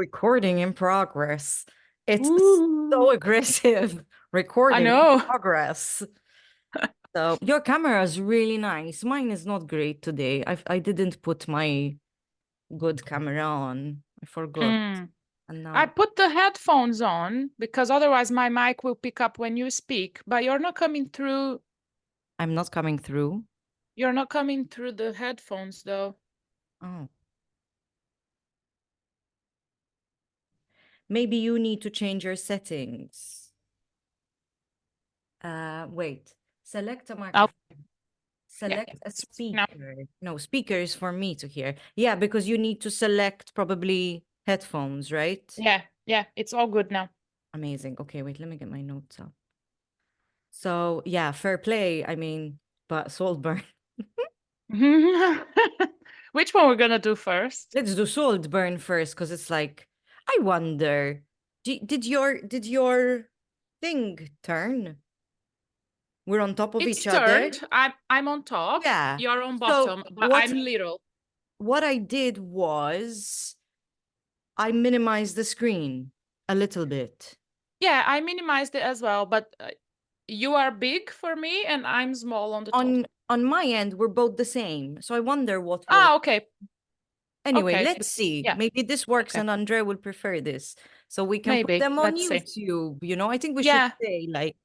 Recording in progress. It's so Ooh, aggressive. I Recording in know. progress. So your camera is really nice. Mine is not great today. I didn't put my good camera on. I forgot. Mm. And I now put the headphones on because otherwise my mic will pick up when you speak, but you're not coming through. I'm not coming through. You're not coming through the headphones though. Oh, maybe you need to change your settings. Wait. Select a Oh, microphone. yeah. Select a No. speaker. No, speaker is for me to hear. Yeah, because you need to select probably headphones, right? Yeah, it's all good now. Amazing. Okay, wait, let me get my notes up. So, yeah, fair play. I mean, but Saltburn. Which one we're gonna do first? Let's do Saltburn first, because it's like, I wonder, did your thing turn? We're on top of It's each other. turned. I'm on top. Yeah. You're on So bottom, but what I'm little. what I did was I minimized the screen a little bit. Yeah, I minimized it as well, but you are big for me and I'm small on the top. On my end, we're both the same. So I wonder what will. Ah, okay. Anyway, Okay. let's see. Yeah. Maybe this works Okay. and Andre will prefer this. So we can put Maybe. them on Let's see. YouTube. I think we should Yeah. say like,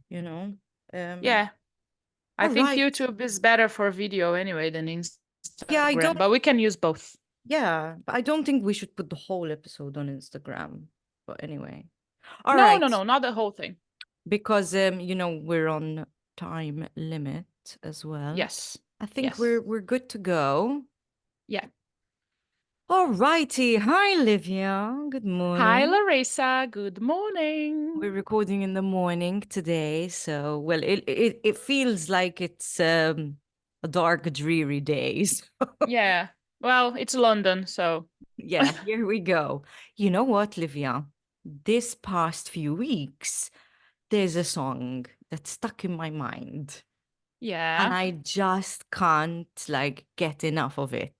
you know, um, Yeah. I all think right. YouTube is better for video anyway than Yeah, I don't Instagram, but we can use both. yeah, but I don't think we should put the whole episode on Instagram. But anyway. All No, right. no, no, not the whole thing. Because we're on time limit as well. Yes. I think Yes. we're good to go. Yeah. All righty. Hi, Livia. Good Hi, morning. Larissa. Good morning. We're recording in the morning today, so well, it feels like it's a dark, dreary day. So, Yeah. Well, it's London, so yeah, here we go. You know what, Livia? This past few weeks, there's a song that stuck in my mind, and yeah. I just can't like get enough of it.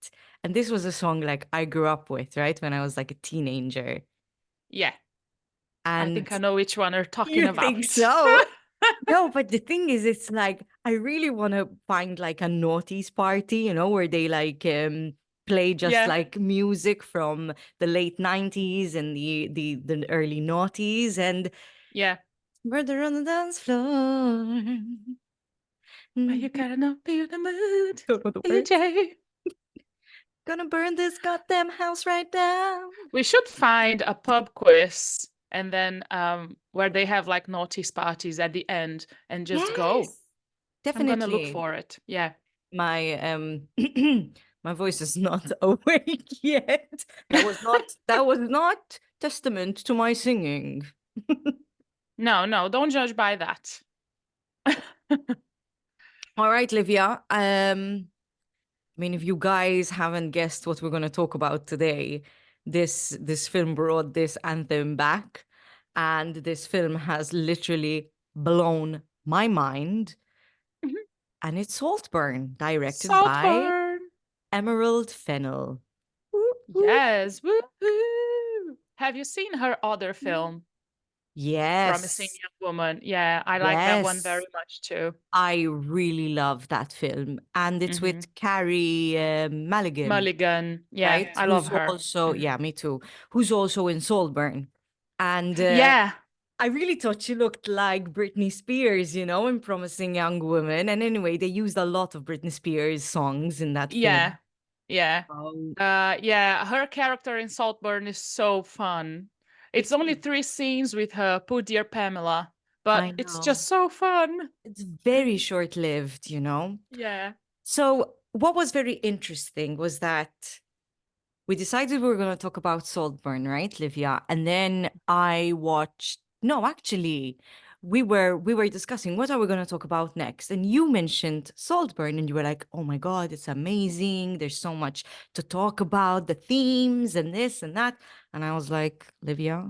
And this was a song like I grew up with, right, when I was like a teenager. Yeah. I And think I know which one you're talking you think about. so? No, but the thing is, it's like I really want to find like a noughties party, where they like play just Yeah. like music from the late 90s and the early noughties and Yeah. murder on the dance floor. But you Mhm. gotta not be in the mood, Don't know the words. AJ. Gonna burn this goddamn house right down. We should find a pub quiz and then where they have like notice parties at the end and just go. Yes, I'm gonna look definitely. for it. Yeah. My my voice is not awake yet. That was not testament to my singing. No, no, don't judge by that. All right, Livia. I mean, if you guys haven't guessed what we're going to talk about today, this film brought this anthem back, and this film has literally blown my mind. And it's Saltburn, directed by Saltburn. Emerald Fennell. Whoop, whoop. Yes. Woohoo. Have you seen her other film, Promising Yes, Young Woman? Yeah, I like that one yes. very much too. I really love that film. And it's Hmm. with Carrie Mulligan, Mulligan. Yeah, right? I love Who's her. also, Mhm. yeah, me too, who's also in Saltburn. And Yeah. I really thought she looked like Britney Spears, in Promising Young Woman. And anyway, they used a lot of Britney Spears songs in that Yeah. film. Yeah. Oh, Yeah, her character in Saltburn is so fun. It's it's, only 3 scenes with her, poor dear Pamela, I but it's know, just so fun. it's very short-lived. Yeah. So what was very interesting was that we decided we were going to talk about Saltburn, right, Livia? And then I watched. No, actually, we were discussing what are we going to talk about next, and you mentioned Saltburn, and you were like, "Oh my God, it's amazing! There's so much to talk about, the themes and this and that." And I was like, Livia,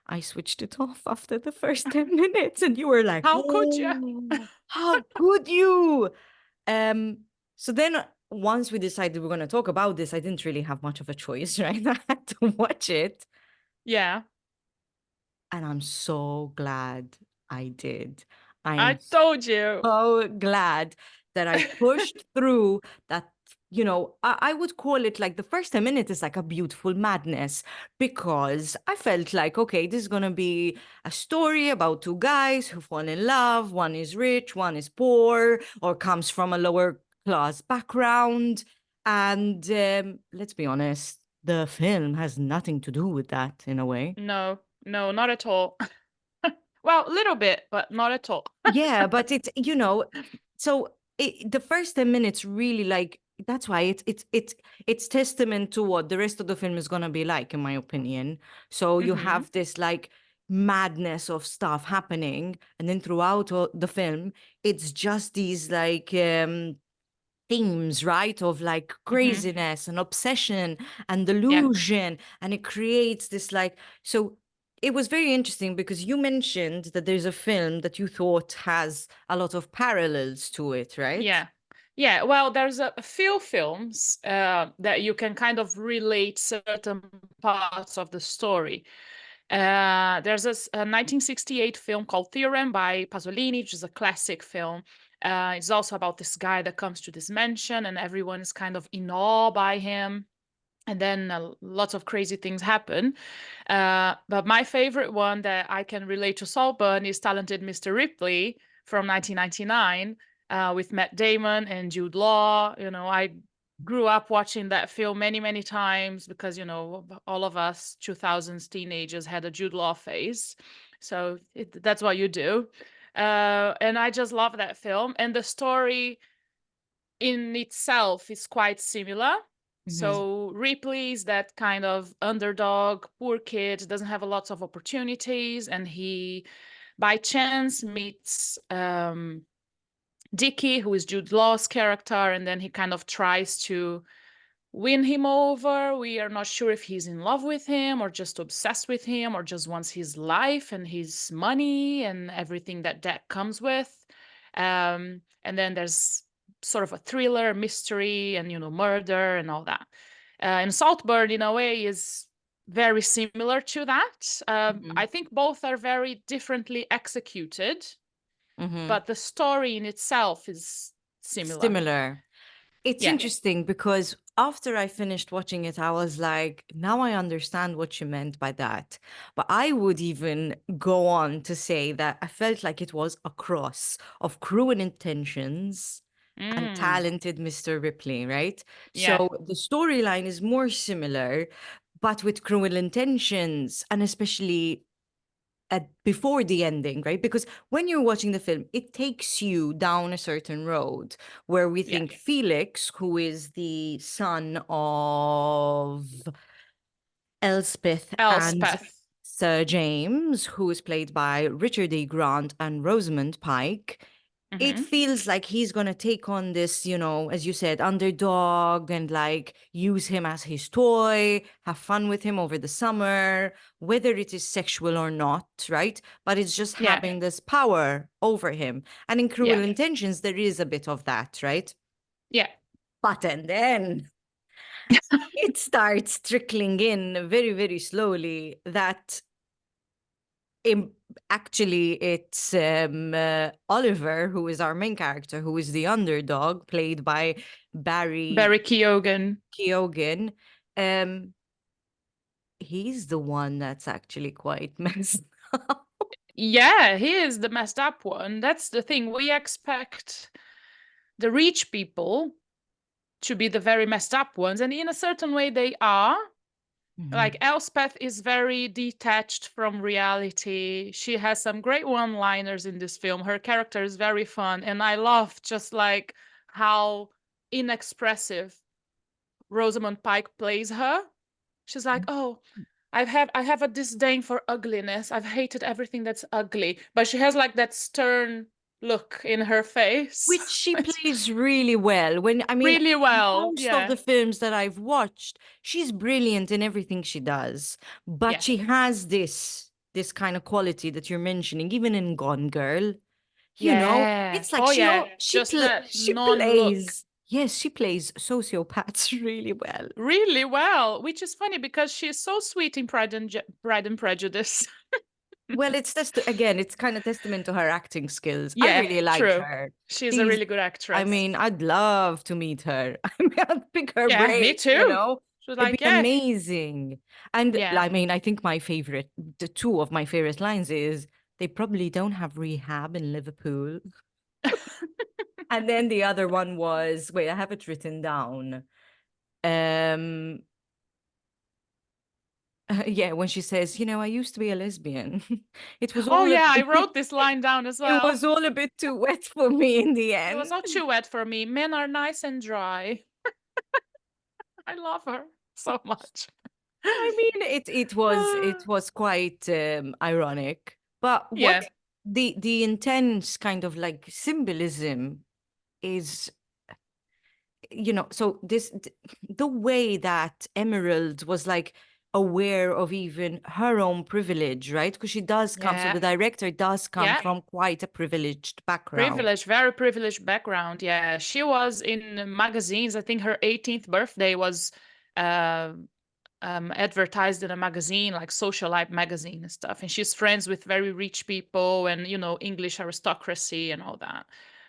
I switched it off after the first 10 minutes, and you were like, How could you? "Oh, how could you?" Um. So then once we decided we're going to talk about this, I didn't really have much of a choice, right? I had to watch it. Yeah. And I'm so glad I did. I I am told you. so glad that I pushed through that. I would call it like the first 10 minutes is like a beautiful madness because I felt like, okay, this is going to be a story about two guys who fall in love. One is rich, one is poor, or comes from a lower class background. And let's be honest, the film has nothing to do with that in a way. No, no, not at all. Well, a little bit, but not at all. Yeah, but so the first 10 minutes really like that's why it's testament to what the rest of the film is gonna be like, in my opinion. So you Hmm. have this like madness of stuff happening, and then throughout the film, it's just these like themes, right? Of like Hmm. craziness and obsession and Yeah. delusion. And it creates this like, so it was very interesting because you mentioned that there's a film that you thought has a lot of parallels to it, right? Yeah. Yeah. Well, there's a few films that you can kind of relate certain parts of the story. There's a 1968 film called Theorem by Pasolini, which is a classic film. It's also about this guy that comes to this mansion and everyone is kind of in awe by him. And then lots of crazy things happen. But my favorite one that I can relate to Saltburn is Talented Mr. Ripley from 1999 with Matt Damon and Jude Law. I grew up watching that film many, many times because, all of us 2000s teenagers had a Jude Law phase. So that's what you do. And I just love that film. And the story in itself is quite similar. Hmm. So Ripley is that kind of underdog, poor kid, doesn't have a lot of opportunities, and he, by chance, meets Dickie, who is Jude Law's character, and then he kind of tries to win him over. We are not sure if he's in love with him or just obsessed with him or just wants his life and his money and everything that comes with. And then there's sort of a thriller, mystery, and murder and all that. And Saltburn, in a way, is very similar to that. Hmm. I think both are very differently executed, Hmm. but the story in itself is similar. Similar. It's Yeah. interesting because after I finished watching it, I was like, now I understand what you meant by that. But I would even go on to say that I felt like it was a cross of Cruel Intentions and Mm, Talented Mr. Ripley, right? yeah. So the storyline is more similar, but with Cruel Intentions, and especially before the ending, right? Because when you're watching the film, it takes you down a certain road where we Yeah. think Felix, who is the son of Elspeth and Elspeth. Sir James, who is played by Richard E. Grant and Rosamund Pike, it Hmm. feels like he's going to take on this, as you said, underdog and like use him as his toy, have fun with him over the summer, whether it is sexual or not, right? But it's just Yeah. having this power over him. And in Cruel Yeah. Intentions, there is a bit of that, right? Yeah. But and then it starts trickling in very, very slowly that im- actually it's Oliver, who is our main character, who is the underdog, played by Barry Barry Keoghan. Keoghan. Um, he's the one that's actually quite messed up. Yeah, he is the messed up one. That's the thing. We expect the rich people to be the very messed up ones, and in a certain way, they are. Like Mhm. Elspeth is very detached from reality. She has some great one-liners in this film. Her character is very fun, and I love just like how inexpressive Rosamund Pike plays her. She's like, "Oh, I have a disdain for ugliness. I've hated everything that's ugly." But she has like that stern look in her face. Which she It's plays really well. I mean, really well. most of Yeah. the films that I've watched, she's brilliant in everything she does. But Yeah. she has this kind of quality that you're mentioning, even in Gone Girl. Yeah. It's like Oh yeah. Just that she non-look. plays. Yes, she plays sociopaths really well. really well, which is funny because she's so sweet in Pride and Prejudice. Well, it's just again, it's kind of testament to her acting skills. I Yeah, really like true. her. She's a She's, really good I actress. mean, I'd love to meet her. I mean, I'd pick her Yeah, me brain, you too. know? She was It'd be like, yeah, amazing. And yeah. I mean, I think the two of my favorite lines is they probably don't have rehab in Liverpool. And then the other one was, wait, I have it written down. Um, yeah, when she says, I used to be a lesbian. It was Oh all a yeah, I bit, wrote this line down as it well. was all a bit too wet for me in the It was end. all too wet for me. Men are nice and dry. I love her so much. I mean, it was quite ironic, but what Yeah, the intense kind of like symbolism is, so the way that Emerald was like aware of even her own privilege, right? Because so the yeah, director does come yeah. from quite a privileged background. Privileged, very privileged background. Yeah, she was in magazines. I think her 18th birthday was uh, advertised in a magazine like Socialite magazine and stuff. And she's friends with very rich people and English aristocracy and all that.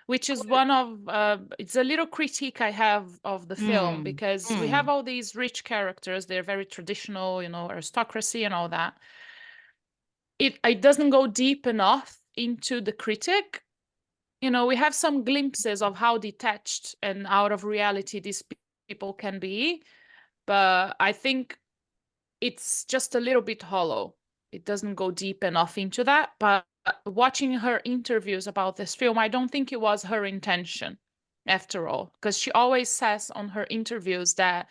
Which is one of it's a little critique I have of the film Mm, because we have mm. all these rich characters. They're very traditional, aristocracy and all that. It doesn't go deep enough into the critic. We have some glimpses of how detached and out of reality these people can be, but I think it's just a little bit hollow. It doesn't go deep enough into that. But watching her interviews about this film, I don't think it was her intention after all, because she always says on her interviews that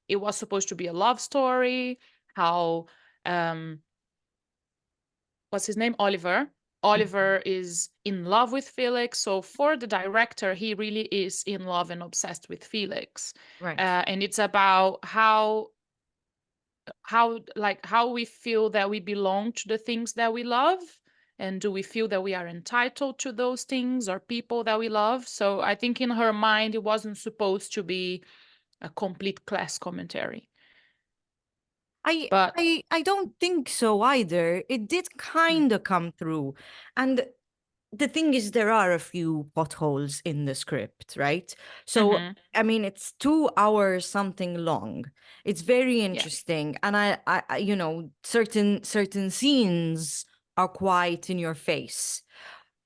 it was supposed to be a love story, how um what's his name? Oliver. Mhm. Oliver is in love with Felix. So for the director, he really is in love and obsessed with Felix. Right. And it's about how we feel that we belong to the things that we love, and do we feel that we are entitled to those things or people that we love. So I think in her mind it wasn't supposed to be a complete class commentary, I but I don't think so either. It did mm, kind of come through. And the thing is, there are a few potholes in the script, right? So, mhm, I mean, it's 2 hours something long. It's very yeah, interesting. And certain scenes are quite in your face.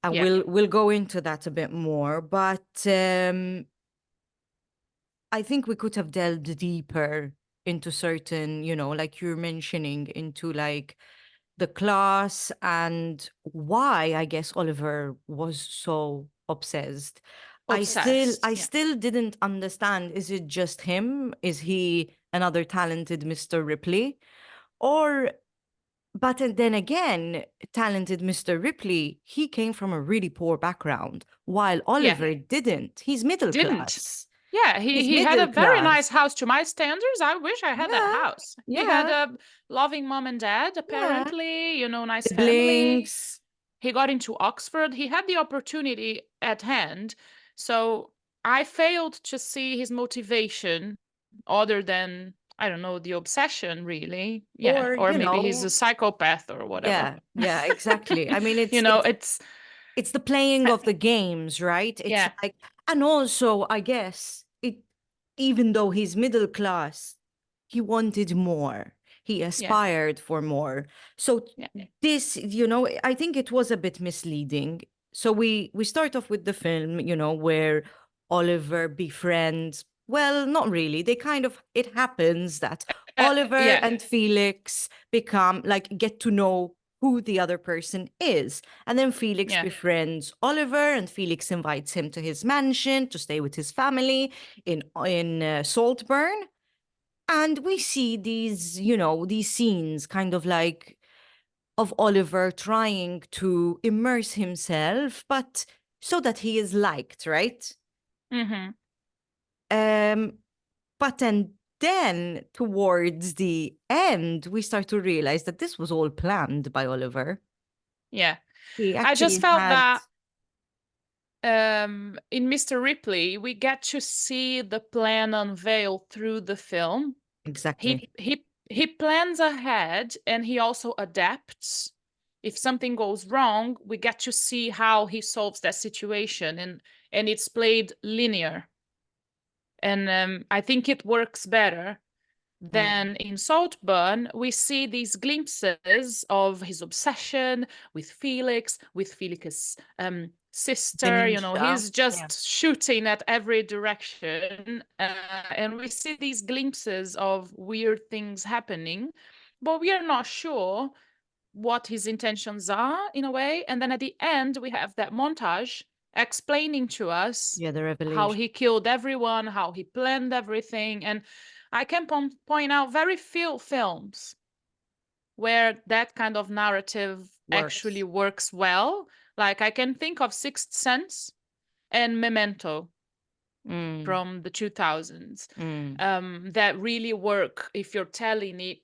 And yeah, we'll go into that a bit more. But I think we could have delved deeper into certain, like you're mentioning, into like the class and why I guess Oliver was so obsessed. obsessed, I yeah, still didn't understand. Is it just him? Is he another talented Mr. Ripley? Or then again, talented Mr. Ripley, he came from a really poor background, while yeah, Oliver didn't. He's middle didn't. class. Yeah, he He's he had a middle very nice class. house to my standards. I wish I had that Yeah, house. He had yeah, a loving mom and dad, yeah. apparently, nice family. Siblings. He got into Oxford. He had the opportunity at hand. So I failed to see his motivation other than, I don't know, the obsession, really. Yeah. Or, Or maybe he's a psychopath or whatever. yeah, yeah, exactly. I mean, you know, it's, it's the playing I, of the games, right? It's yeah, like, and also, I guess even though he's middle class, he wanted more. He yeah, aspired for more. So yeah, this, I think it was a bit misleading. So we start off with the film, where Oliver befriends, well, not really. They kind of, it happens that Oliver yeah, and Felix become like get to know who the other person is. And then Felix yeah. befriends Oliver, and Felix invites him to his mansion to stay with his family in Saltburn. And we see these scenes kind of like of Oliver trying to immerse himself, but so that he is liked, right? Mm-hmm. Um, but then towards the end, we start to realize that this was all planned by Oliver. Yeah. He I just actually felt had, that. in Mr. Ripley, we get to see the plan unveil through the film. Exactly. He plans ahead and he also adapts. If something goes wrong, we get to see how he solves that situation, and it's played linear. And I think it works better Mm. than in Saltburn. We see these glimpses of his obsession with Felix's sister. You know, Venetia. he's Yeah. just shooting at every direction. And we see these glimpses of weird things happening, but we are not sure what his intentions are in a way. And then at the end, we have that montage explaining to us Yeah, the how revelation he killed everyone, how he planned everything. And I can point out very few films where that kind of narrative actually works. works well. Like I can think of Sixth Sense and Memento Mm. from the 2000s, Mm. that really work if you're telling it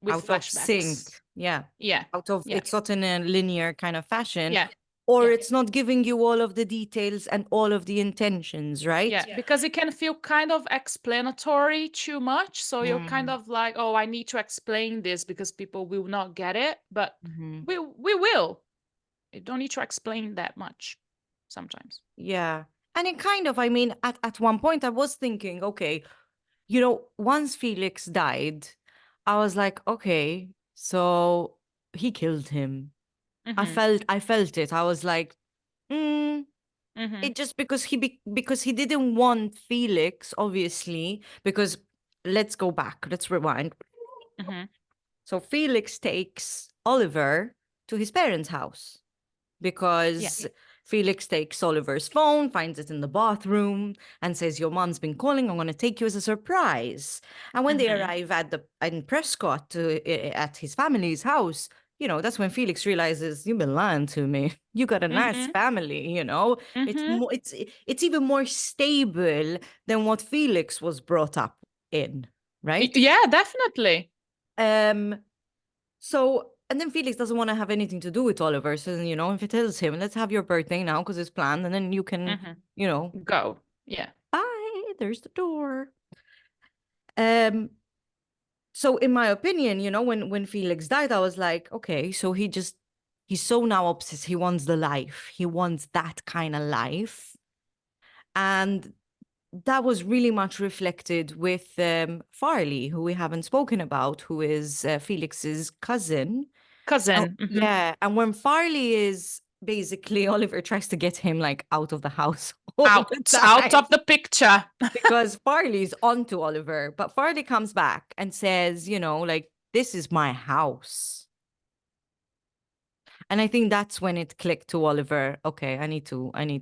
with Out of flashbacks. sync. Yeah. Yeah, Out of yeah, it's not in a linear kind of fashion, yeah, or yeah. it's not giving you all of the details and all of the intentions, right? Yeah, because it can feel kind of explanatory too much. So you're kind Mm. of like, oh, I need to explain this because people will not get it. But Hmm. we will. You don't need to explain that much sometimes. Yeah. And it kind of, I mean, at one point I was thinking, okay, once Felix died, I was like, okay, so he killed him. Mm-hmm. I felt it. I was like, mm, Mm-hmm. it just because he didn't want Felix, obviously, because let's go back, let's rewind. Mm-hmm. So Felix takes Oliver to his parents' house Yeah. because Felix takes Oliver's phone, finds it in the bathroom, and says, "Your mom's been calling. I'm going to take you as a surprise." And when they Mm-hmm. arrive in Prescott at his family's house, that's when Felix realizes, "You've been lying to me. You got a nice Mm-hmm. family. It's Mm-hmm. more, it's even more stable than what Felix was brought up in, right?" Yeah, definitely. Um, so, and then Felix doesn't want to have anything to do with Oliver. So, if he tells him, let's have your birthday now because it's planned, and then you can, Mm-hmm. you know, Go. Yeah. bye, there's the door. Um, so in my opinion, when Felix died, I was like, okay, so he's so now obsessed. He wants the life. He wants that kind of life. And that was really much reflected with Farley, who we haven't spoken about, who is Felix's cousin. Oh, Cousin. Mm-hmm. yeah. And when Farley is basically Oliver tries to get him like out of the house all the Out time of the picture. because Farley's onto Oliver. But Farley comes back and says, like, this is my house. And I think that's when it clicked to Oliver. Okay, I need I to need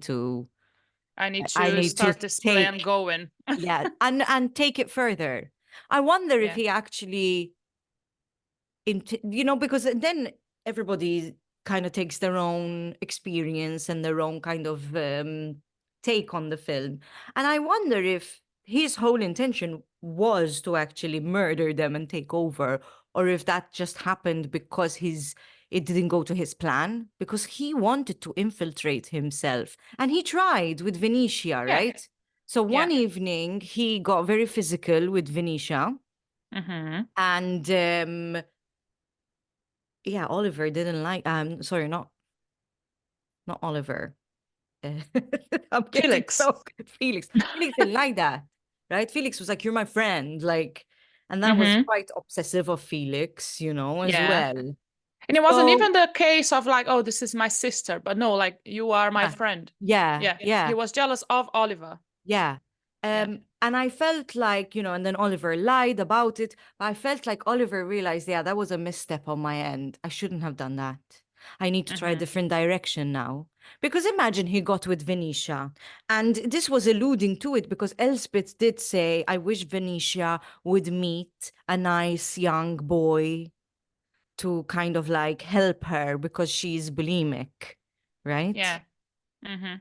to start this plan take, going. yeah, and take it further. I wonder if Yeah. he actually because then everybody kind of takes their own experience and their own kind of take on the film. And I wonder if his whole intention was to actually murder them and take over, or if that just happened because it didn't go to his plan, because he wanted to infiltrate himself. And he tried with Venetia, Yeah. right? So Yeah. one evening he got very physical with Venetia. Mm-hmm. And yeah, Oliver didn't like sorry, not Oliver. Uh, I'm getting Felix. so Felix. Felix didn't like that. Right? Felix was like, "You're my friend." Like, and that was Mm-hmm. quite obsessive of Felix, as Yeah. well. And it wasn't So even the case of like, oh, this is my sister, but no, like you are my yeah, friend. yeah, Yeah. He yeah. was jealous of Oliver. Yeah. Yeah. And I felt like, and then Oliver lied about it, but I felt like Oliver realized, yeah, that was a misstep on my end. I shouldn't have done that. I need to try a Mm-hmm. different direction now. Because imagine he got with Venetia. And this was alluding to it because Elspeth did say, I wish Venetia would meet a nice young boy to kind of like help her because she's bulimic, right? Yeah. Mm-hmm.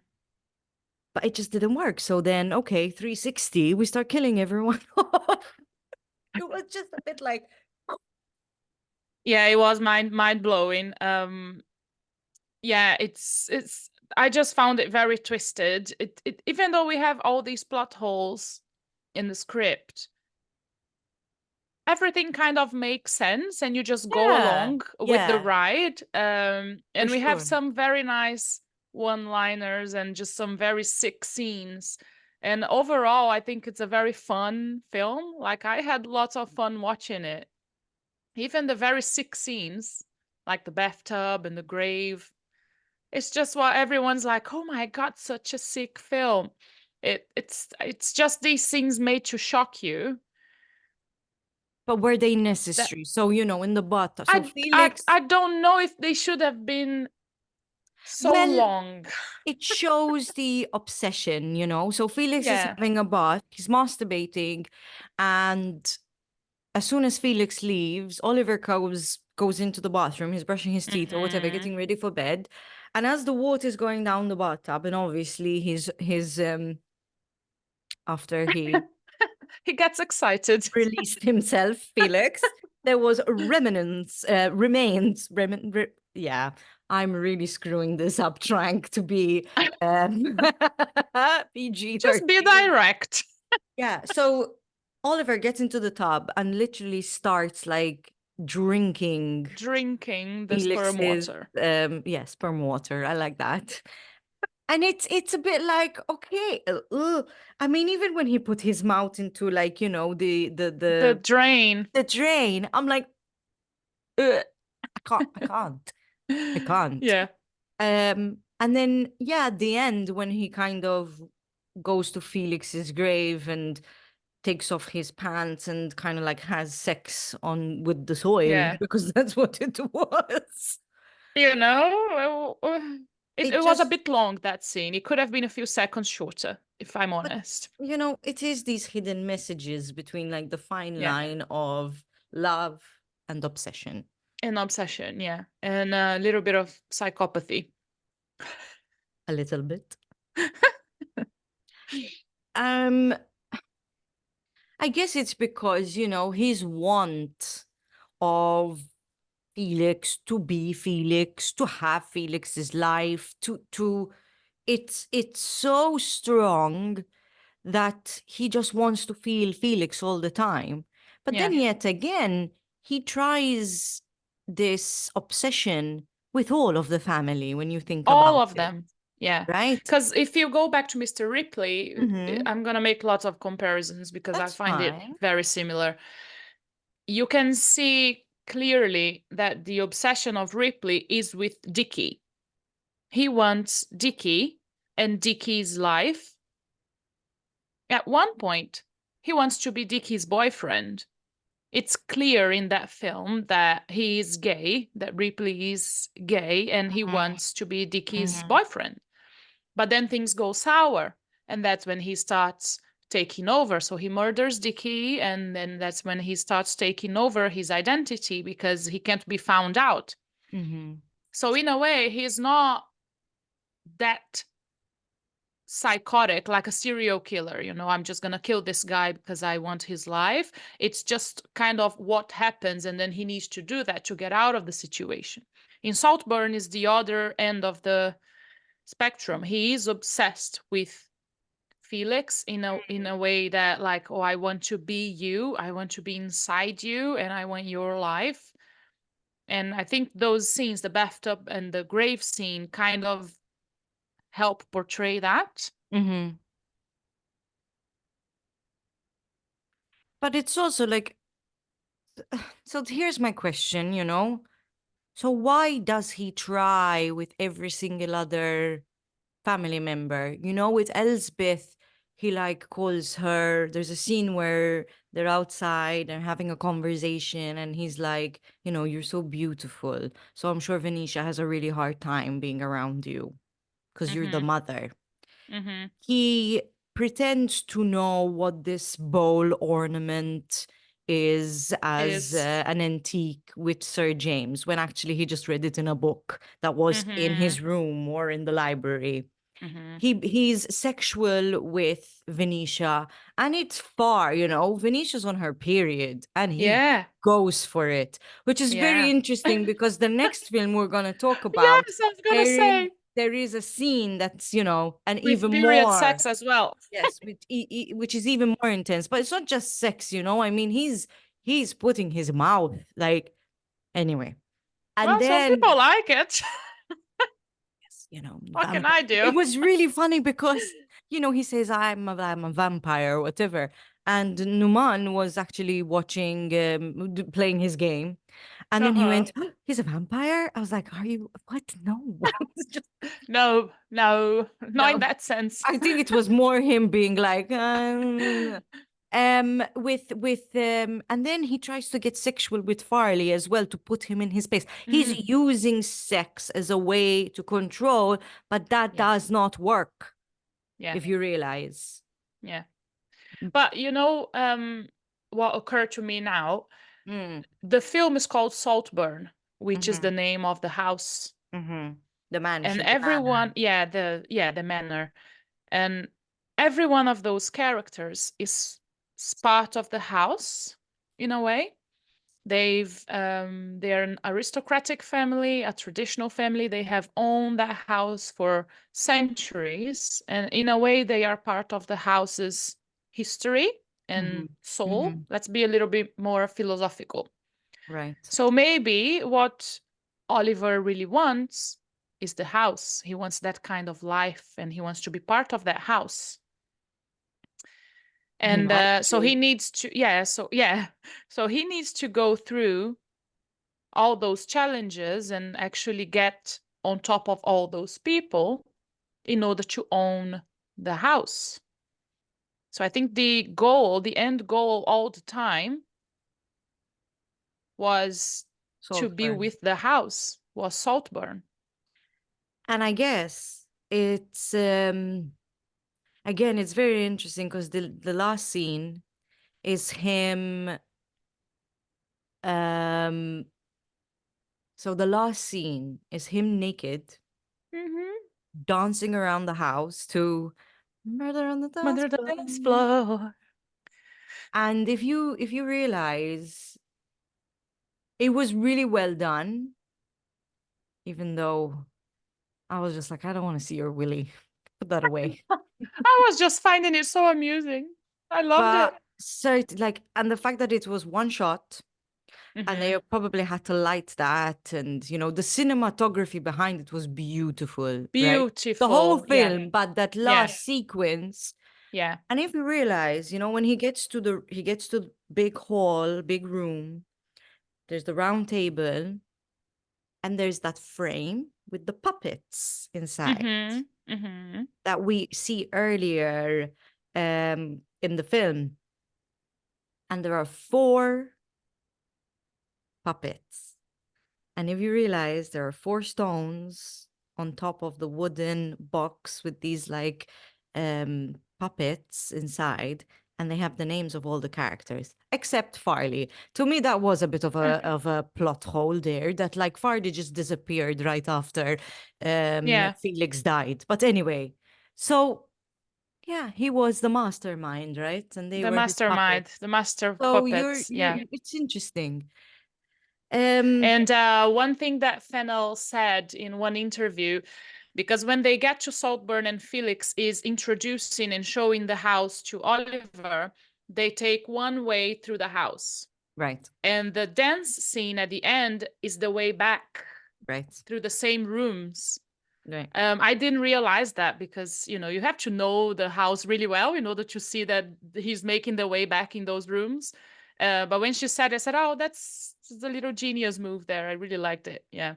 But it just didn't work. So then, okay, 360, we start killing everyone off. It was just a bit like, Yeah, it was mind blowing. yeah, it's I just found it very twisted. It even though we have all these plot holes in the script, everything kind of makes sense and you just go Yeah, along with the yeah, ride. for And we have sure. some very nice one-liners and just some very sick scenes. And overall, I think it's a very fun film. Like I had lots of fun watching it. Even the very sick scenes, like the bathtub and the grave, it's just what everyone's like, "Oh my God, such a sick film." It's just these things made to shock you. But were they That necessary? So, in the butt. So I I Felix, I don't know if they should have been so well, long. it shows the obsession. So Felix is Yeah. having a bath, he's masturbating, and as soon as Felix leaves, Oliver goes into the bathroom, he's brushing his teeth or whatever, Hmm. getting ready for bed. And as the water is going down the bathtub, and obviously he's after he He gets excited. released himself, Felix, there was yeah, I'm really screwing this up trying to be Just be PG-13. direct. Yeah, so Oliver gets into the tub and literally starts like drinking Drinking the sperm Felix's water. sperm water. I like that. And it's a bit like, okay, I mean, even when he put his mouth into like, The drain. the drain, I'm like, "Ugh, I can't. Yeah. And then yeah, at the end when he kind of goes to Felix's grave and takes off his pants and kind of like has sex on with the soil Yeah. because that's what it was. You know, It it was a just, bit long, that scene. It could have been a few seconds shorter, if I'm but honest. it is these hidden messages between like the fine Yeah. line of love and obsession. An obsession, yeah. And a little bit of psychopathy. A little bit. Um, I guess it's because, his want of Felix to be Felix, to have Felix's life, to it's so strong that he just wants to feel Felix all the time. But then Yeah. yet again, he tries this obsession with all of the family when you think All about of it, them. Yeah. right? Because if you go back to Mr. Ripley, Mm-hmm. I'm going to make lots of comparisons because I That's find it fine. very similar. You can see clearly that the obsession of Ripley is with Dickie. He wants Dickie and Dickie's life. At one point, he wants to be Dickie's boyfriend. It's clear in that film that he is gay, that Ripley is gay, and he wants to be Dickie's Mm-hmm. boyfriend. But then things go sour, and that's when he starts taking over. So he murders Dickie, and then that's when he starts taking over his identity because he can't be found out. Mm-hmm. So in a way, he's not that psychotic like a serial killer. I'm just going to kill this guy because I want his life. It's just kind of what happens, and then he needs to do that to get out of the situation. In Saltburn is the other end of the spectrum. He is obsessed with Felix in a way that, like, oh, I want to be you, I want to be inside you, and I want your life. And I think those scenes, the bathtub and the grave scene, kind of help portray that. Mm-hmm. But it's also like, so here's my question. So why does he try with every single other family member? With Elsbeth, he like calls her. There's a scene where they're outside and having a conversation, and he's like, you're so beautiful. So I'm sure Venetia has a really hard time being around you because you're the Mm-hmm. mother. Mm-hmm. He pretends to know what this bowl ornament is as Is an antique with Sir James, when actually he just read it in a book that was in mm-hmm. his room or in the library. He's sexual with Venetia, and it's far, Venetia's on her period, and he Yeah. goes for it, which is very Yeah. interesting because the next film we're going to talk about, Yes, I was gonna there is say there is a scene that's, and with even period more, sex as well. yes, which is even more intense. But it's not just sex, I mean, he's putting his mouth, like, anyway. And Well, some then, people like it. What can vampire. I do? It was really funny because, he says, I'm a vampire or whatever. And Numan was actually watching, playing his game. And then he Uh-huh. went, "Oh, he's a vampire?" I was like, are you, what? No. It's just, No, no, not in no. that sense. I think it was more him being like, and then he tries to get sexual with Farley as well to put him in his place. He's Mm, using sex as a way to control, but that yeah, does not work, yeah, if you realize. yeah. But what occurred to me now, Mm, the film is called Saltburn, which is mm-hmm, the name of the house. mm-hmm. The And mansion, the everyone, manor. the manor. And every one of those characters is part of the house in a way. They're an aristocratic family, a traditional family. They have owned that house for centuries, and in a way they are part of the house's history Mm-hmm, and soul. mm-hmm. Let's be a little bit more philosophical. Right. So maybe what Oliver really wants is the house. He wants that kind of life, and he wants to be part of that house. He And so he manages. needs to, so he needs to go through all those challenges and actually get on top of all those people in order to own the house. So I think the end goal all the time was to be Saltburn. with the house, was Saltburn. And I guess it's again, it's very interesting because the last scene is him. Um, so the last scene is him naked, Mm-hmm. dancing around the house to "Murder on the Dance Mother the Floor." dance floor. And if you realize, it was really well done, even though I was just like, I don't want to see your willy. Put that away. I was just finding it so amusing. I loved But it. like, and the fact that it was one shot, and Mm-hmm. they probably had to light that, and the cinematography behind it was beautiful, right? The whole Beautiful. Yeah. film, but that Yeah. last sequence. Yeah. And if you realize, when he gets to the big hall, big room, there's the round table, and there's that frame with the puppets inside Mm-hmm. Mm-hmm. that we see earlier in the film. And there are four puppets. And if you realize, there are four stones on top of the wooden box with these like puppets inside, and they have the names of all the characters except Farley. To me, that was a bit of a plot hole there. That like Farley just disappeared right after Yeah. Felix died. But anyway, so yeah, he was the mastermind, right? And they The were his mastermind, puppets. the master So puppets. Yeah. it's interesting. Um, And one thing that Fennel said in one interview, because when they get to Saltburn and Felix is introducing and showing the house to Oliver, they take one way through the house. right, And the dance scene at the end is the way back right, through the same rooms. right. I didn't realize that because, you have to know the house really well in order to see that he's making the way back in those rooms. But when she said, I said, oh, that's the little genius move there. I really liked it. Yeah.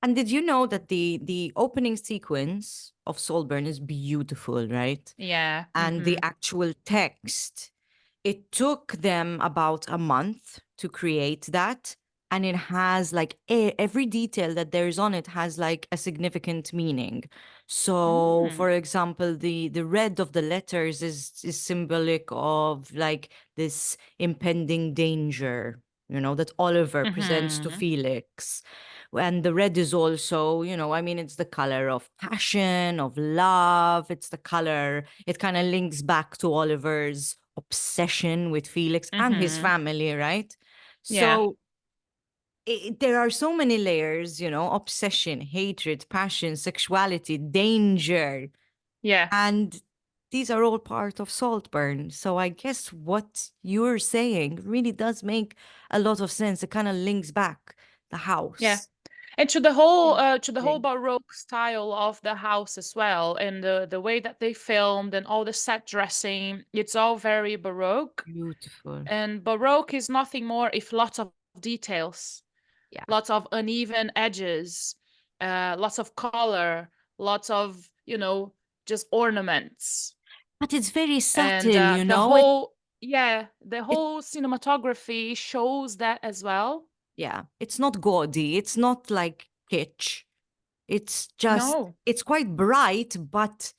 And did you know that the opening sequence of Saltburn is beautiful, right? Yeah. And the Mm-hmm. actual text, it took them about a month to create that. And it has like every detail that there is on it has like a significant meaning. So, Mm-hmm. for example, the red of the letters is symbolic of like this impending danger, that Oliver presents to Mm-hmm. Felix. And the red is also, I mean, it's the color of passion, of love. It's the color, it kind of links back to Oliver's obsession with Felix and his Mm-hmm. family, right? Yeah. So there are so many layers, obsession, hatred, passion, sexuality, danger. Yeah. And these are all part of Saltburn. So I guess what you're saying really does make a lot of sense. It kind of links back the Yeah. house. And to the whole Interesting. Baroque style of the house as well, and the way that they filmed and all the set dressing, it's all very Baroque. Beautiful. And Baroque is nothing more if lots of details, Yeah. lots of uneven edges, lots of color, lots of, just ornaments. But it's very And subtle, the It whole, yeah, the it whole cinematography shows that as well. yeah, it's not gaudy. It's not like kitsch. It's just No, it's quite bright, but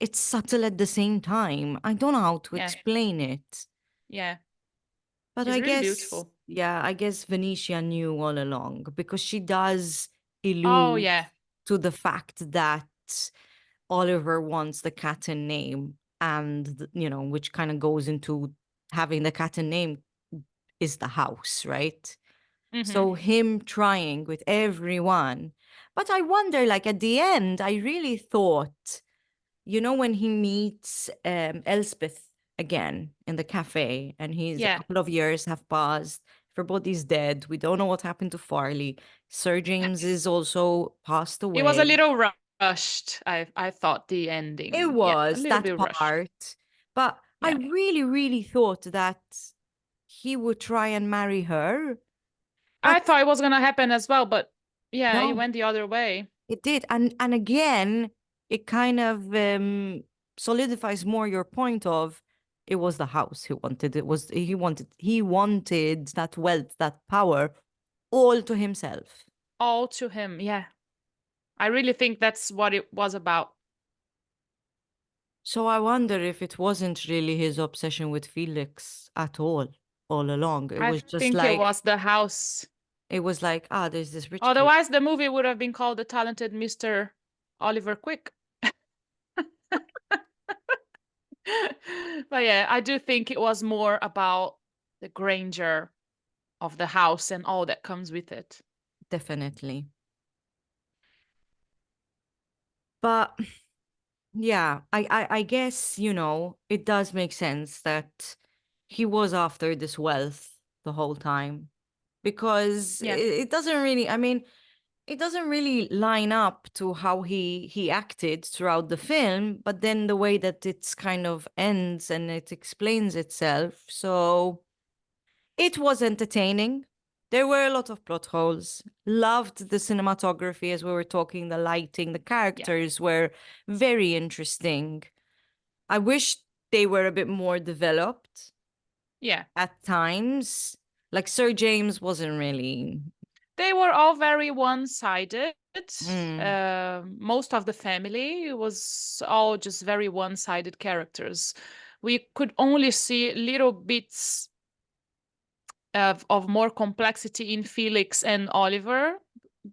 it's subtle at the same time. I don't know how to yeah, explain it. yeah, But it's I really guess, beautiful. yeah, I guess Venetia knew all along because she does Oh, allude yeah. to the fact that Oliver wants the cat and name, and, which kind of goes into having the cat and name is the house, right? Mm-hmm. So him trying with everyone. But I wonder, like at the end, I really thought, when he meets Elspeth again in the cafe, and he's a Yeah. couple of years have passed. Everybody's dead. We don't know what happened to Farley. Sir James is also passed It was a away. little rushed. I thought the It ending. Yeah, a was little that bit rushed. part. But I Yeah. really, really thought that he would try and marry her. I But thought it was gonna happen as well, but yeah, it no, went the other way. it did. And again, it kind of solidifies more your point of it was the house he wanted. He wanted that wealth, that power, all to himself. All to him. Yeah. I really think that's what it was about. So I wonder if it wasn't really his obsession with Felix at all along. It I was just think it like was the house. there's this rich kid. Otherwise, the movie would have been called The Talented Mr. Oliver Quick. But yeah, I do think it was more about the grandeur of the house and all that comes with it. Definitely. But yeah, I guess, it does make sense that he was after this wealth the whole time because Yeah. it doesn't really, I mean, it doesn't really line up to how he acted throughout the film, but then the way that it's kind of ends and it explains itself. So it was entertaining. There were a lot of plot holes. Loved the cinematography as we were talking, the lighting, the Yeah. characters were very interesting. I wish they were a bit more developed Yeah. at times. Like Sir James wasn't really. They were all very one-sided. Mm, Most of the family was all just very one-sided characters. We could only see little bits of more complexity in Felix and Oliver,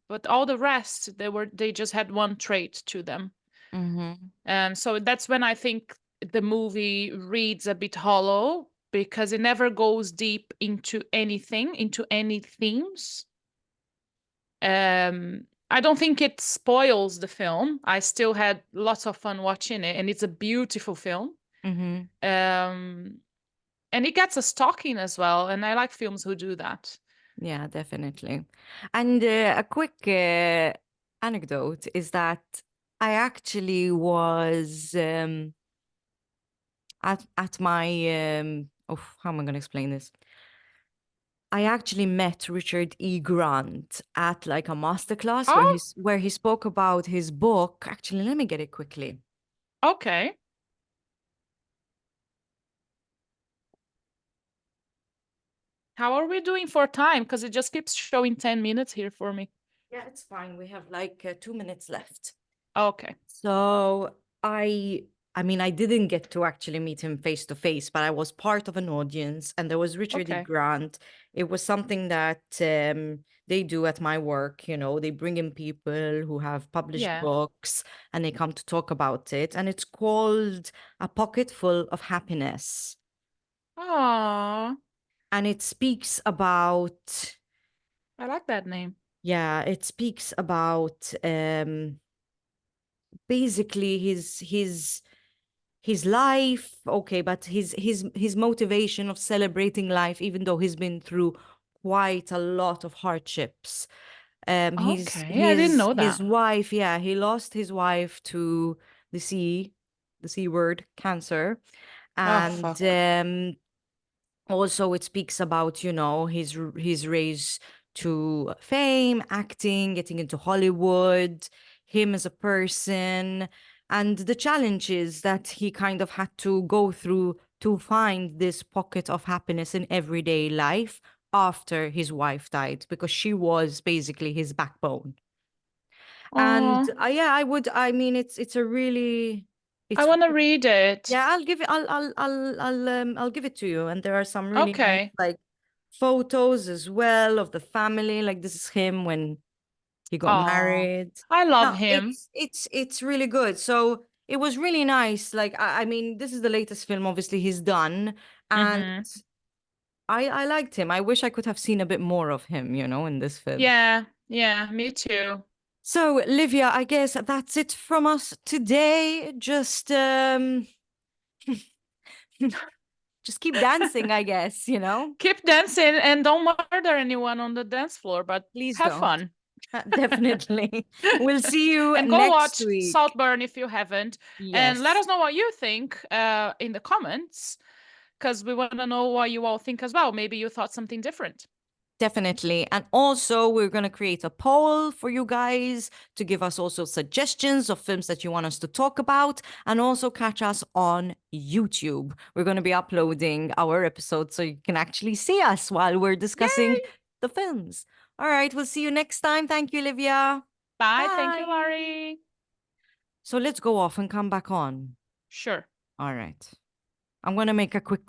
but all the rest they just had one trait to them. hmm And so that's when I think the movie reads a bit hollow because it never goes deep into anything, into any themes. I don't think it spoils the film. I still had lots of fun watching it, and it's a beautiful film. hmm Um, and it gets us talking as well, and I like films who do that. Yeah, definitely. And a quick anecdote is that I actually was at my oh, how am I going to explain this? I actually met Richard E. Grant at like a masterclass Oh, where he spoke about his book. Actually, let me get it quickly. okay. How are we doing for time? Because it just keeps showing 10 minutes here for me. Yeah, it's fine. We have like 2 minutes left. Okay. So I I mean, I didn't get to actually meet him face to face, but I was part of an audience, and there was Richard E. Okay. Grant. It was something that they do at my work. They bring in people who have published Yeah. books, and they come to talk about it. And it's called A Pocket Full of Happiness. Oh, And it speaks about, I like that name. yeah, it speaks about basically his life, okay, but his motivation of celebrating life, even though he's been through quite a lot of hardships. His Okay, I didn't his know his that. wife, yeah, he lost his wife to the C word, cancer, Oh, and fuck. also it speaks about his race to fame, acting, getting into Hollywood, him as a person, and the challenges that he kind of had to go through to find this pocket of happiness in everyday life after his wife died, because she was basically his backbone. And Oh, yeah, I mean, it's a really, I it's want to read it. yeah, I'll give it. I'll give it to you. And there are some really nice Okay. like photos as well of the family. Like this is him when he got Oh, married. I love No, him. it's really good. So it was really nice. Like I mean, this is the latest film, obviously he's done, and Mm-hmm. I liked him. I wish I could have seen a bit more of him, in this film. Yeah, yeah, me too. So, Livia, I guess that's it from us today. Just keep dancing, I guess. Keep dancing and don't murder anyone on the dance floor, but Please have don't. fun. Definitely. We'll see you And go next watch week. Saltburn if you haven't. And let Yes, us know what you think in the comments, because we want to know what you all think as well. Maybe you thought something different. definitely. And also, we're going to create a poll for you guys to give us also suggestions of films that you want us to talk about, and also catch us on YouTube. We're going to be uploading our episodes so you can actually see us while we're discussing Yay! the films. All right, we'll see you next time. Thank you, Livia. Bye. Thank you, Bye. Laurie. So let's go off and come back on. Sure. All right. I'm going to make a quick